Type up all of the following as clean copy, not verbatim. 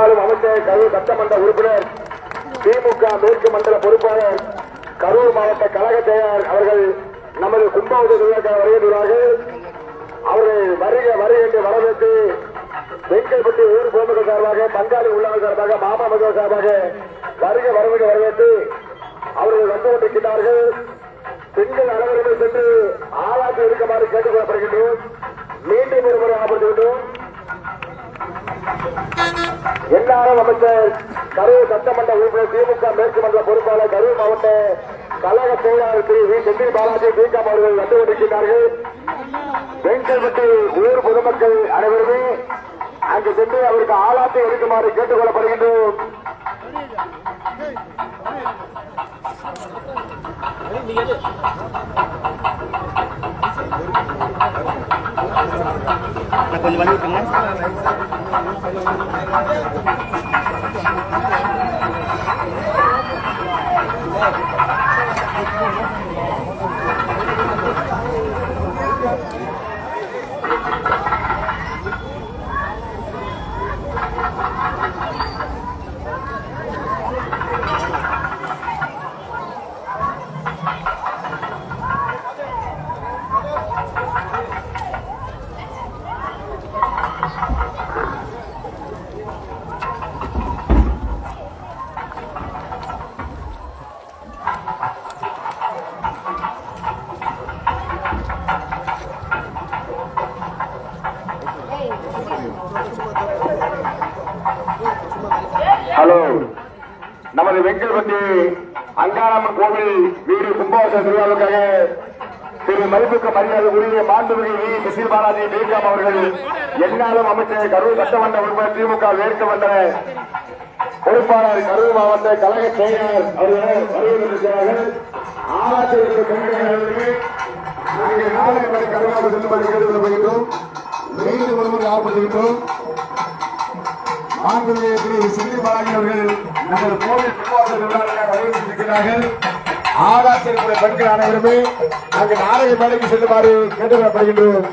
என்னாலும் அமைச்சர் கரூர் சட்டமன்ற உறுப்பினர் திமுக மேற்கு மண்டல பொறுப்பாளர் கரூர் மாவட்ட கழக செயலர் அவர்கள் நமது கும்பாபிஷேகத்திற்காக வருகிறார்கள். அவர்கள் வருக என்று வரவேற்று வெங்கல்பட்டி ஊர் பொதுமக்கள் சார்பாக, பங்காளி உள்ளவர் சார்பாக, மாமா மக்கள் சார்பாக வருக வரவேற்று அவர்கள் வந்து கொண்டிருக்கிறார்கள். பெண்கள் அனைவருமே சென்று ஆளாக்கி இருக்குமாறு கேட்டுக் கொள்ளப்படுகின்றோம். மீண்டும் ஒருமுறை ஆபத்துகின்றோம். என்னாலும் அமைச்சர் கரூர் சட்டமன்ற உறுப்பினர் திமுக மேற்கு மண்டல பொறுப்பாளர் கரூர் மாவட்ட கழக செயலாளர் திரு வி செந்தில் பாலாஜி பிகாம் அவர்கள் வந்து கொண்டிருக்கிறார்கள். வெங்கல்பட்டி ஊர் பொதுமக்கள் அனைவருமே அங்கு சென்று அவருக்கு ஆளாத்தை எடுக்குமாறு கேட்டுக் கொள்ளப்படுகின்றோம். கொஞ்சம் பண்ணிவிட்டுங்க. ஹலோ, நமது வெங்கல்பட்டி அங்காளம்மன் கோவில் வீடு கும்பாபிஷேக திருவிழாவுக்காக திரு மதிப்புக்கு மரியாதைக்குரிய மாண்புமிகு வி செந்தில் பாலாஜி பிகாம் அவர்கள் என்னாலும் அமைச்சர் கரூர் சட்டமன்ற உறுப்பினர் திமுக மேற்கு மண்டல பொறுப்பாளர் கரூர் மாவட்ட கழக செயலர் அவர்கள் வருகிறார்கள். ஆராய்ச்சி பெண்களுக்கு நாளை வரை கருவாக செல்லும்படி கேட்டுக்கொள்ளப்படுகின்றோம். மீண்டும் ஒருமுறை ஆர்ப்பாடுகின்றோம். மாண்புமிகு திரு செந்தில் பாலாஜி அவர்கள் நமது கோவில் கும்பாபிஷேக வருகிறார்கள். ஆராய்ச்சி பெண்கள் அனைவருமே அங்கு நாடக மேடைக்கு செல்லுமாறு கேட்டுக்கொள்ளப்படுகின்றோம்.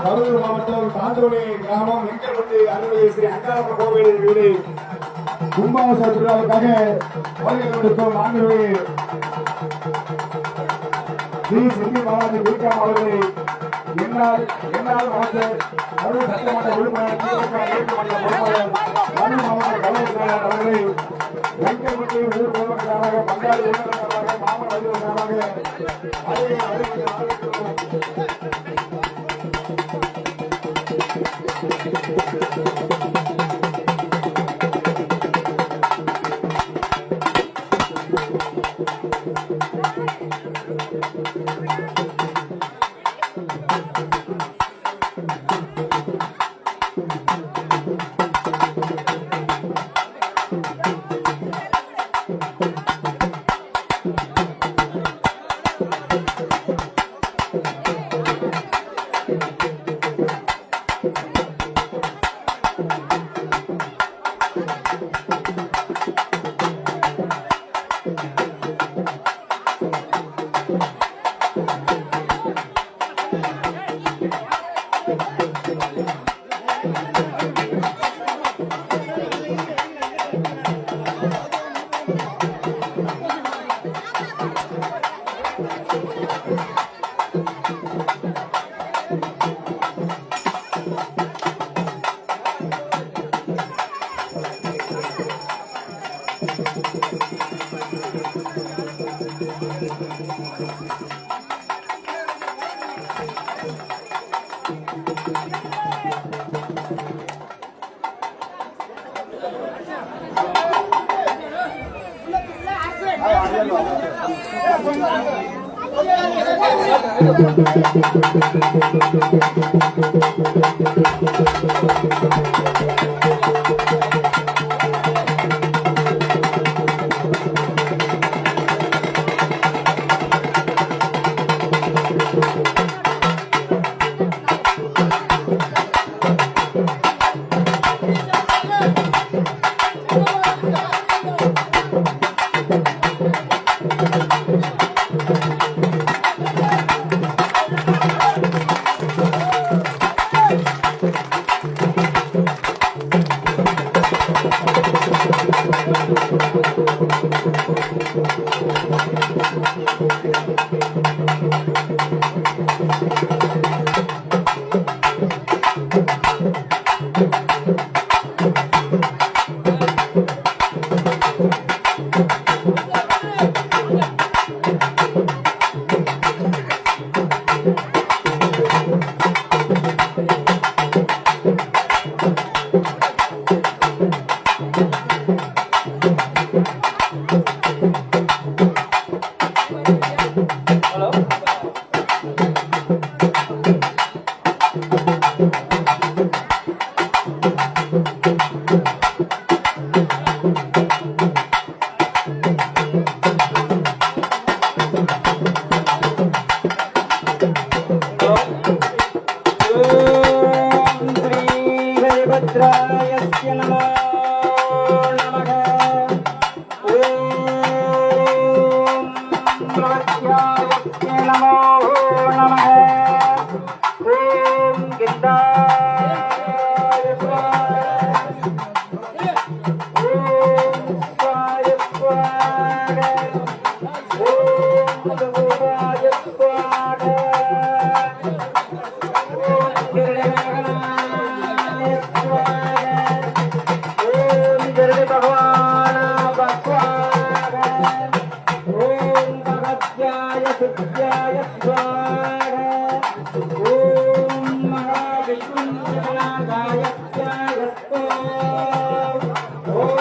கரூர் மாவட்டம் தாந்தோணி கிராமம் வெங்கல்பட்டி அருள்மிகு ஸ்ரீ அங்காளம்மன் கோவில் வீடு கும்பாபிஷேக திருவிழாவுக்காக வருகை கொடுக்கும் மாண்புமிகு வி செந்தில் பாலாஜி பிகாம் அவர்களை என்னால் அமைச்சர் கரூர் சட்டமன்ற உறுப்பினர் திமுக மேற்கு மண்டல பொறுப்பாளர் கரூர் மாவட்ட கழக செயலாளர் அவர்களை வெங்கல்பட்டி ஊர் பொதுமக்களாக, பங்காளி உள்ளவர்களாக, மாமன் அதிகாரிகளாக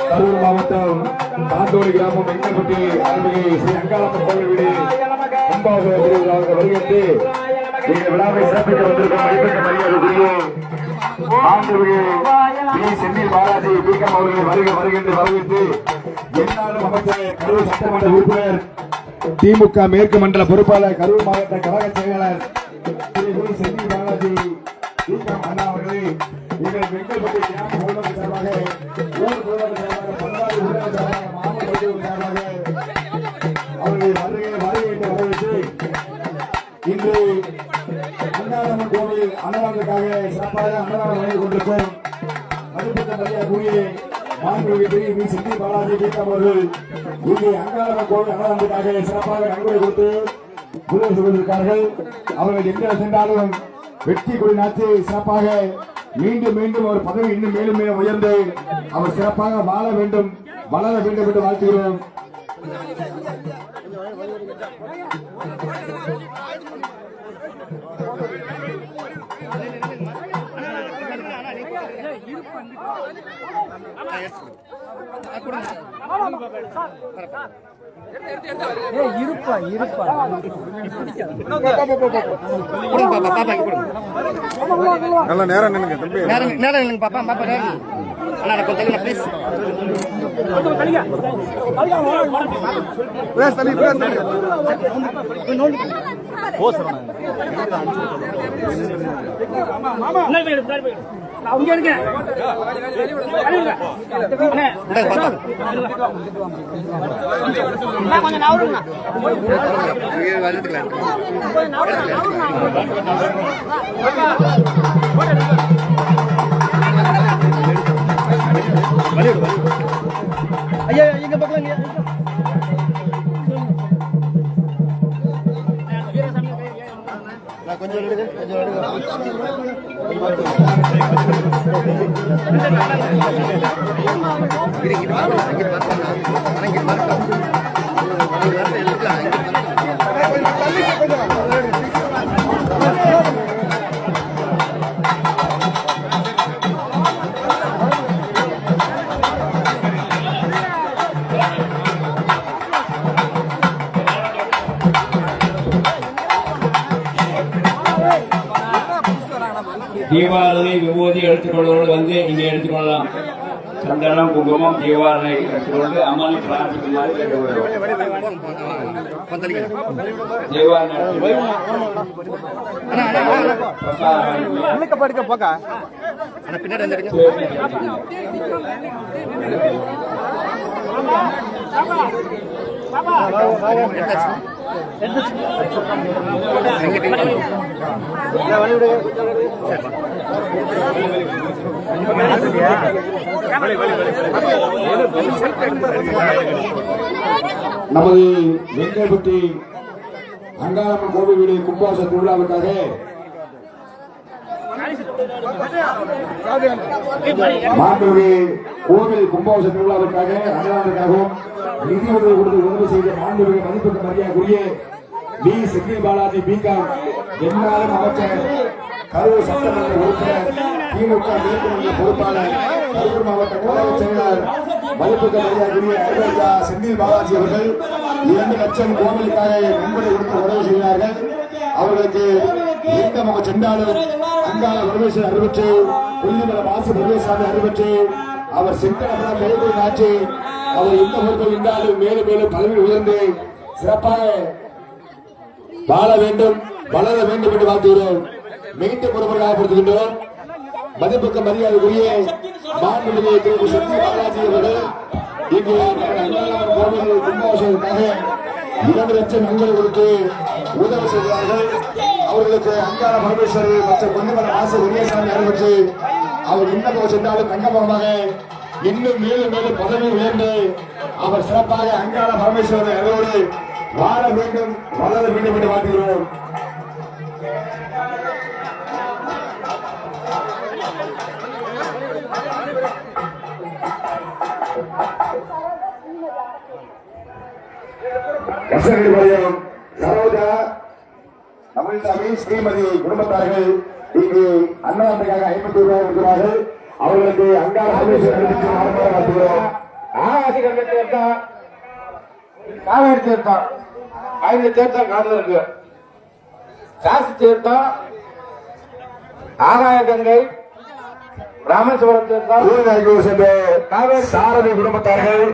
கரூர் மாவட்டம் தாண்டோடி கிராமம் வெங்கல்பட்டி அருள்மிகு ஸ்ரீ அங்காளம்மன் கோவில் வீடு கும்பாபிஷேக திருவிழாவுக்கு வருகிறது. இந்த விழாவை சிறப்பிக்க வந்திருக்கும் மதிப்பிற்கு மரியாதைக்குரிய மாண்புமிகு பி. செந்தில் பாலாஜி பிகம் அவர்கள் வருகின்ற வரவேற்று எந்நாளும் அமைச்சர் கரூர் சட்டமன்ற உறுப்பினர் திமுக மேற்கு மண்டல பொறுப்பாளர் கரூர் மாவட்ட கழக செயலாளர் திரு பி. செந்தில் பாலாஜி பிகம் அண்ணா அவர்களை எங்கள் வெங்கல்பட்டி கிராம ஊழல் சார்பாக ஊர் பொதுமக்கள் சார்பாக பங்காளி ஊழல் சார்பாக மாவட்ட சார்பாக அவர்களை வருகையிட்டு வரவேற்று இன்று அங்காளம்மன் கோவில் அன்னதானத்துக்காக சிறப்பாக அன்னதானம் வழங்கிக் கொண்டிருக்கும் மதிப்பிட்ட மரியாதைக்குரிய மாண்புமிகு திரு பி. செந்தில் பாலாஜி பிகம் அவர்கள் இங்கே அங்காளம்மன் கோவில் அன்னதானத்துக்காக சிறப்பாக நன்கொடை கொடுத்து உதவி செய்திருக்கிறார்கள். அவர்கள் எங்கே சென்றாலும் வெற்றி கொடி நாட்டி சிறப்பாக மீண்டும் மீண்டும் ஒரு பதவி இன்னும் மேலும் மேலும் உயர்ந்து அவர் சிறப்பாக வாழ வேண்டும் வளர வேண்டும் என்று வாழ்த்துகிறோம். இருப்பா இருப்பா நல்ல நேரம் நின்னுங்க தம்பி, நேரம் நில்லுங்க பாப்பா பாப்பா நேரம் அண்ணா கொஞ்சம் ப்ளீஸ் பிரேஸ் தள்ளி அவங்க இருக்க கொஞ்சம் நவருங்க ஐயா எங்க பக்கம் கொஞ்சம் எடுங்க கொஞ்சம் தீபாவளி விபூதி எடுத்துக்கொள்வர்கள் வந்து இங்கே எடுத்துக்கொள்ளலாம். சந்தனம் குங்குமம் தீபாவளி எடுத்துக்கொண்டு அம்மனை பிரார்த்திக்குமாறு கேட்டுக்கொள்கிறோம். பின்னாடி நமது வெங்கல்பட்டி அங்காளம்மன் கோவில் வீடு கும்பாச திருவிழாவுக்காக மாண்புமிகு கோவில் கும்பாச திருவிழாவுக்காக அன்னதானத்திற்காகவும் நிதி உதவி கொடுத்து உதவி செய்த மாண்புமிகு மதிப்புக்கு மரியாதைக்குரிய வி செந்தில் பாலாஜி பிகாம் என்னாலும் அமைச்சர் கரூர் சட்டமன்ற உறுப்பினர் திமுக மேற்குமன்ற பொறுப்பாளர் கரூர் மாவட்ட கழக செயலாளர் மதிப்புக்கு மரியாதைக்குரிய ஐயா செந்தில் பாலாஜி அவர்கள் 2 லட்சம் கோவிலுக்காக நன்கொடை கொடுத்து உதவி செய்கிறார்கள். அவர்களுக்கு எந்த முக சென்றாலும் அங்காள பரமேஸ்வரர் அறிவிச்சு கொல்லிமலை வாசு பரமேசாமி அறிவிச்சு அவர் சென்றபுரம் மேற்கு ஆட்சி அவர் எந்த பொறுப்பில் இருந்தாலும் மேலும் மேலும் பதவி உயர்ந்து சிறப்பாக வாழ வேண்டும் வளர வேண்டும் என்று வாழ்த்துகிறோம். மீண்டும் ஒருமுறை ஞாபகப்படுத்துகின்றோம். மதிப்புக்கு மரியாதைக்குரிய மாண்புமிகு திரு செந்தில் பாலாஜி அவர்கள் இங்கு அங்காளம்மன் கோவில் கும்பாபிஷேகத்துக்காக 2 லட்சம் நன்கொடை கொடுத்து உதவி செய்கிறார்கள். அவர்களுக்கு அங்காள பரமேஸ்வரி மற்றும் கொல்லிமலை வாசு உரியசாமி அறிவிச்சு அவர் எந்த பக்கம் சென்றாலும் தங்கமாக இன்னும் மேலும் மேலும் பதவி உயர்ந்து அவர் சிறப்பாக அங்காள பரமேஸ்வரர் அருளோடு வாழ வேண்டும் வளர வேண்டும் என்று வாழ்த்துகிறோம். கசகடிபாளையம் சரோஜா தமிழ்சாமி ஸ்ரீமதி குடும்பத்தார்கள் இங்கு அன்னதானத்துக்காக 50 ரூபாய் கொடுக்கிறார்கள். அவர்களுக்கு அங்காள பரமேஸ்வரர் அறிவிச்சு வாழ்த்துகிறோம். ஆகாசி கங்கை தீர்த்தம் காவேரி தீர்த்தம் 5 தீர்த்தம் கடல இருக்கு. காசி தீர்த்தம் ஆகாய கங்கை ராமேஸ்வரம் தீர்த்தம் சாரதி குடும்பத்தார்கள்